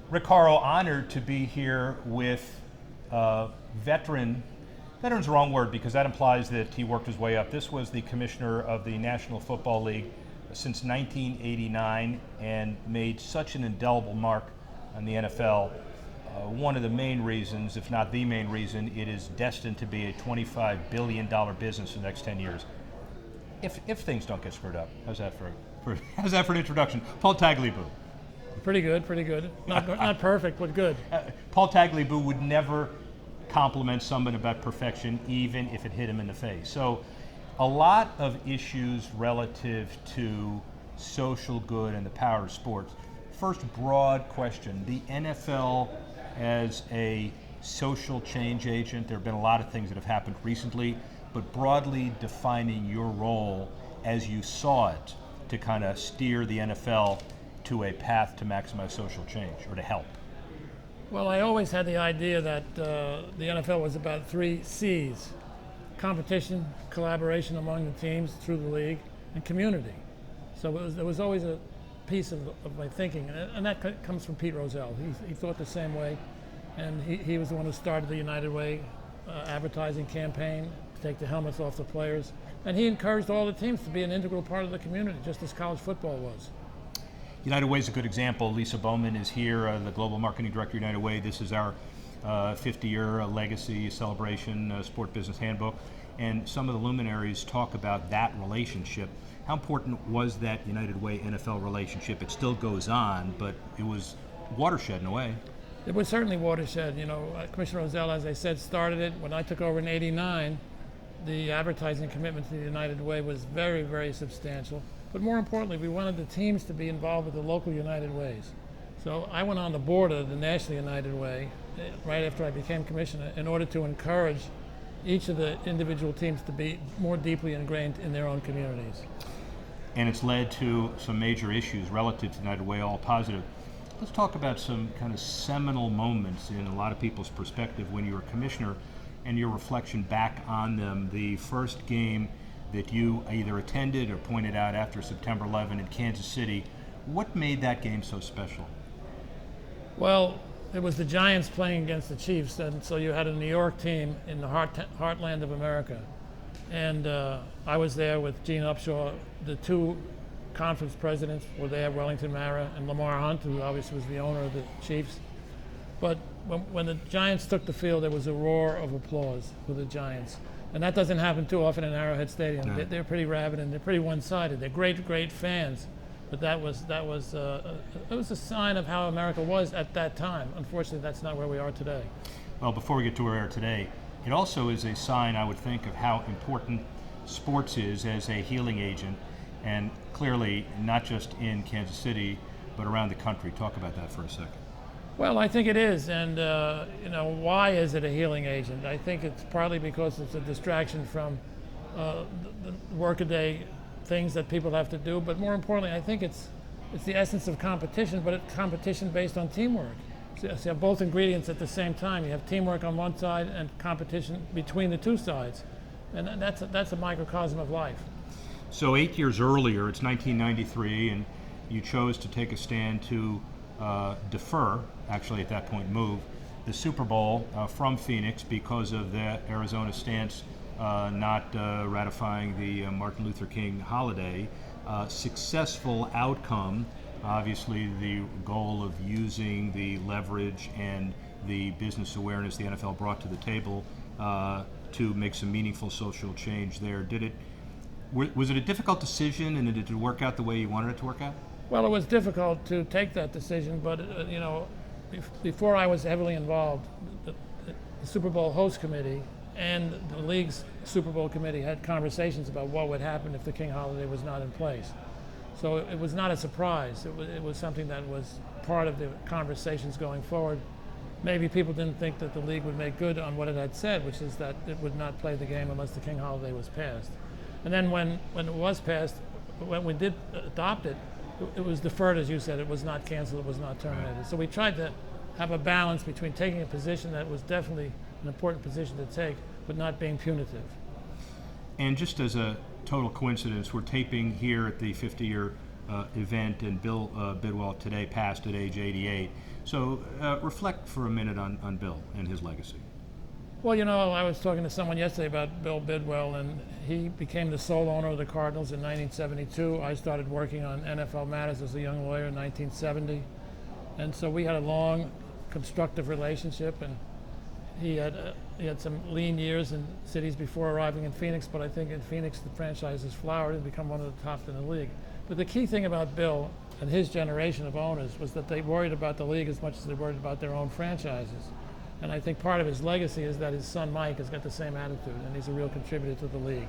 Rick Horrow, honored to be here with veteran's the wrong word because that implies that he worked his way up. This was the commissioner of the National Football League since 1989 and made such an indelible mark on the NFL. One of the main reasons, if not the main reason, it is destined to be a $25 billion business in the next 10 years. If things don't get screwed up. How's that for an introduction? Paul Tagliabue. Pretty good. Not perfect, but good. Paul Tagliabue would never compliment someone about perfection, even if it hit him in the face. So, a lot of issues relative to social good and the power of sports. First, broad question: the NFL as a social change agent. There have been a lot of things that have happened recently, but broadly defining your role as you saw it to kind of steer the NFL to a path to maximize social change or to help? Well, I always had the idea that the NFL was about 3 C's: competition, collaboration among the teams through the league, and community. So there was always a piece of my thinking, and that comes from Pete Rozelle. He thought the same way, and he was the one who started the United Way advertising campaign to take the helmets off the players, and he encouraged all the teams to be an integral part of the community, just as college football was. United Way is a good example. Lisa Bowman is here, the Global Marketing Director of United Way. This is our 50-year legacy celebration sport business handbook. And some of the luminaries talk about that relationship. How important was that United Way NFL relationship? It still goes on, but it was watershed in a way. It was certainly watershed. Commissioner Rozelle, as I said, started it. When I took over in '89, the advertising commitment to the United Way was very, very substantial. But more importantly, we wanted the teams to be involved with the local United Ways. So I went on the board of the National United Way right after I became commissioner in order to encourage each of the individual teams to be more deeply ingrained in their own communities. And it's led to some major issues relative to United Way, all positive. Let's talk about some kind of seminal moments in a lot of people's perspective when you were commissioner and your reflection back on them. The first game that you either attended or pointed out after September 11 in Kansas City. What made that game so special? Well, it was the Giants playing against the Chiefs, and so you had a New York team in the heartland of America. And I was there with Gene Upshaw. The 2 conference presidents were there, Wellington Mara and Lamar Hunt, who obviously was the owner of the Chiefs. But when the Giants took the field, there was a roar of applause for the Giants. And that doesn't happen too often in Arrowhead Stadium. No. They're pretty rabid and they're pretty one-sided. They're great fans, but it was a sign of how America was at that time. Unfortunately, that's not where we are today. Well, before we get to where we are today, it also is a sign, I would think, of how important sports is as a healing agent, and clearly not just in Kansas City, but around the country. Talk about that for a second. Well, I think it is, and why is it a healing agent? I think it's partly because it's a distraction from the workaday things that people have to do, but more importantly, I think it's the essence of competition, but it's competition based on teamwork. So you have both ingredients at the same time. You have teamwork on one side and competition between the 2 sides, and that's a microcosm of life. So 8 years earlier, it's 1993, and you chose to take a stand to defer, actually at that point move, the Super Bowl from Phoenix because of the Arizona stance not ratifying the Martin Luther King holiday. Successful outcome, obviously the goal of using the leverage and the business awareness the NFL brought to the table to make some meaningful social change there. Was it a difficult decision, and did it work out the way you wanted it to work out? Well, it was difficult to take that decision, but before I was heavily involved, the Super Bowl host committee and the league's Super Bowl committee had conversations about what would happen if the King holiday was not in place. So it was not a surprise. It was something that was part of the conversations going forward. Maybe people didn't think that the league would make good on what it had said, which is that it would not play the game unless the King holiday was passed. And then when it was passed, when we did adopt it, it was deferred, as you said. It was not canceled, it was not terminated. So we tried to have a balance between taking a position that was definitely an important position to take, but not being punitive. And just as a total coincidence, we're taping here at the 50-year event, and Bill Bidwell today passed at age 88. So reflect for a minute on Bill and his legacy. Well, you know, I was talking to someone yesterday about Bill Bidwell, and he became the sole owner of the Cardinals in 1972. I started working on NFL matters as a young lawyer in 1970. And so we had a long, constructive relationship, and he had some lean years in cities before arriving in Phoenix, but I think in Phoenix the franchise has flowered and become one of the top in the league. But the key thing about Bill and his generation of owners was that they worried about the league as much as they worried about their own franchises. And I think part of his legacy is that his son Mike has got the same attitude, and he's a real contributor to the league.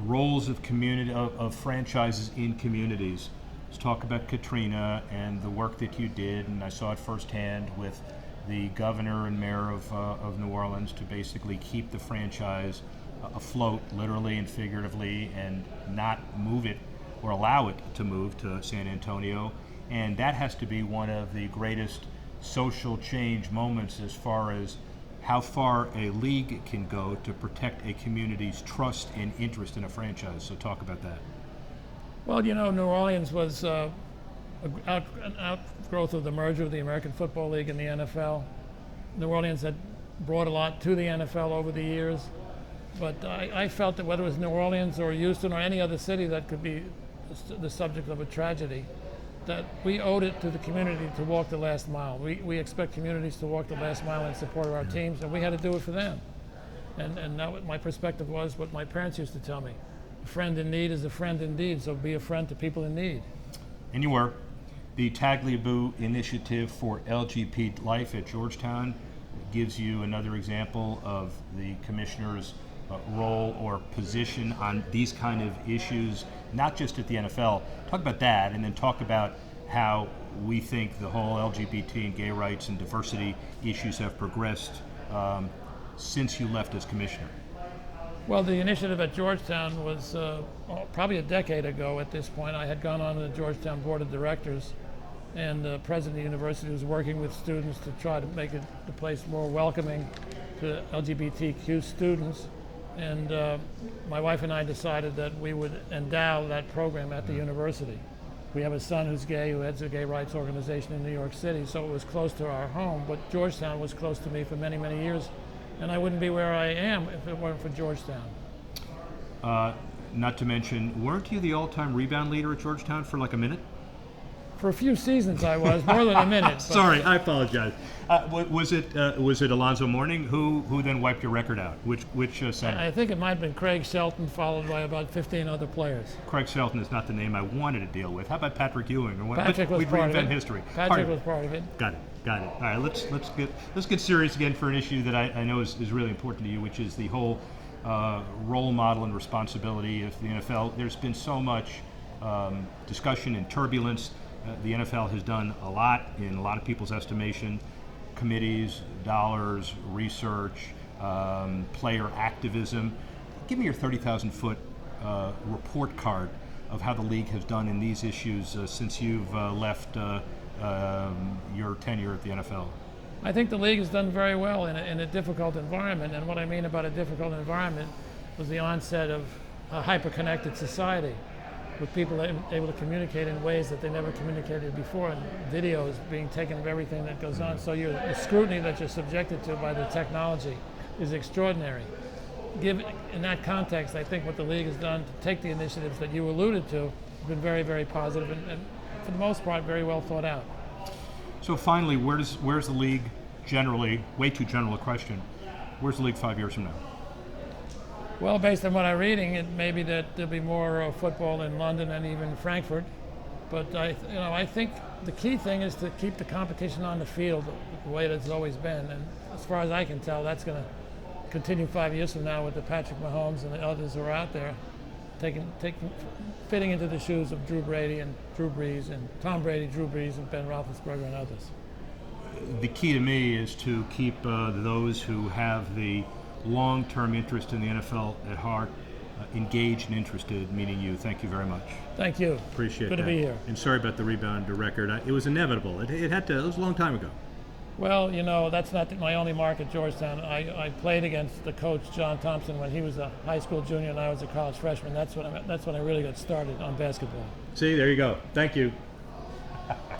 Roles of community of franchises in communities. Let's talk about Katrina and the work that you did, and I saw it firsthand with the governor and mayor of New Orleans to basically keep the franchise afloat, literally and figuratively, and not move it or allow it to move to San Antonio. And that has to be one of the greatest social change moments as far as how far a league can go to protect a community's trust and interest in a franchise. So talk about that. Well, you know, New Orleans was an outgrowth of the merger of the American Football League and the NFL. New Orleans had brought a lot to the NFL over the years, but I felt that whether it was New Orleans or Houston or any other city that could be the subject of a tragedy, that we owed it to the community to walk the last mile. We expect communities to walk the last mile in support of our teams, and we had to do it for them. And that, my perspective was what my parents used to tell me. A friend in need is a friend indeed, so be a friend to people in need. And you were. The Tagliabue Initiative for LGBT Life at Georgetown gives you another example of the commissioner's role or position on these kind of issues, not just at the NFL. Talk about that, and then talk about how we think the whole LGBT and gay rights and diversity issues have progressed since you left as commissioner. Well, the initiative at Georgetown was probably a decade ago at this point. I had gone on to the Georgetown Board of Directors, and the president of the university was working with students to try to make the place more welcoming to LGBTQ students. And my wife and I decided that we would endow that program at the university. We have a son who's gay, who heads a gay rights organization in New York City, so it was close to our home. But Georgetown was close to me for many, many years, and I wouldn't be where I am if it weren't for Georgetown. Not to mention, weren't you the all-time rebound leader at Georgetown for like a minute? For a few seasons I was, more than a minute. Sorry, I apologize. Was it Alonzo Mourning who then wiped your record out? Which center? I think it might have been Craig Shelton, followed by about 15 other players. Craig Shelton is not the name I wanted to deal with. How about Patrick Ewing? Patrick was part of it. History. Patrick was part of it. Got it. All right, let's get serious again for an issue that I know is really important to you, which is the whole role model and responsibility of the NFL. There's been so much discussion and turbulence. The NFL has done a lot in a lot of people's estimation. Committees, dollars, research, player activism. Give me your 30,000-foot report card of how the league has done in these issues since you've left your tenure at the NFL. I think the league has done very well in a difficult environment, and what I mean about a difficult environment was the onset of a hyper-connected society, with people able to communicate in ways that they never communicated before, and videos being taken of everything that goes on. So the scrutiny that you're subjected to by the technology is extraordinary. In that context, I think what the league has done to take the initiatives that you alluded to have been very, very positive, and for the most part, very well thought out. So finally, where's the league generally, way too general a question, where's the league 5 years from now? Well, based on what I'm reading, it may be that there'll be more football in London and even Frankfurt. But I think the key thing is to keep the competition on the field the way it's always been. And as far as I can tell, that's going to continue 5 years from now with the Patrick Mahomes and the others who are out there, fitting into the shoes of Drew Brady and Drew Brees and Tom Brady, Drew Brees, and Ben Roethlisberger and others. The key to me is to keep those who have the long-term interest in the NFL at heart, engaged and interested, meaning you. Thank you very much. Thank you. Appreciate Good that. to be here. And sorry about the rebound record. It was inevitable. It was a long time ago. Well, you know, that's not my only mark at Georgetown. I played against the coach, John Thompson, when he was a high school junior and I was a college freshman. That's when I really got started on basketball. See, there you go. Thank you.